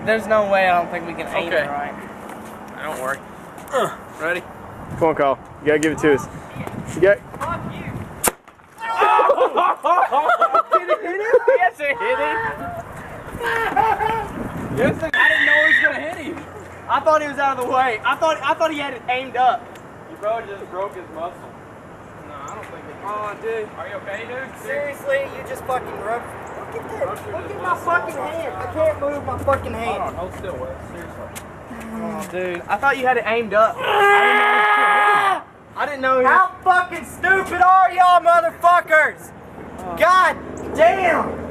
There's no way I don't think we can aim it right. Don't worry. Ready? Come on, Kyle. You gotta give it to us. You got. Fuck you. Did it hit him? Yes, it hit him. Yes, I didn't know he was gonna hit him. I thought he was out of the way. I thought he had it aimed up. You probably just broke his muscle. No, I don't think it. Oh, dude. Are you okay, dude? Seriously, you just fucking rubbed. Look at this. Look at my fucking hand. I can't move my fucking hand. Hold on, hold still, Wes. Seriously. Oh, dude. I thought you had it aimed up. I didn't know. How fucking stupid are y'all, motherfuckers? God damn.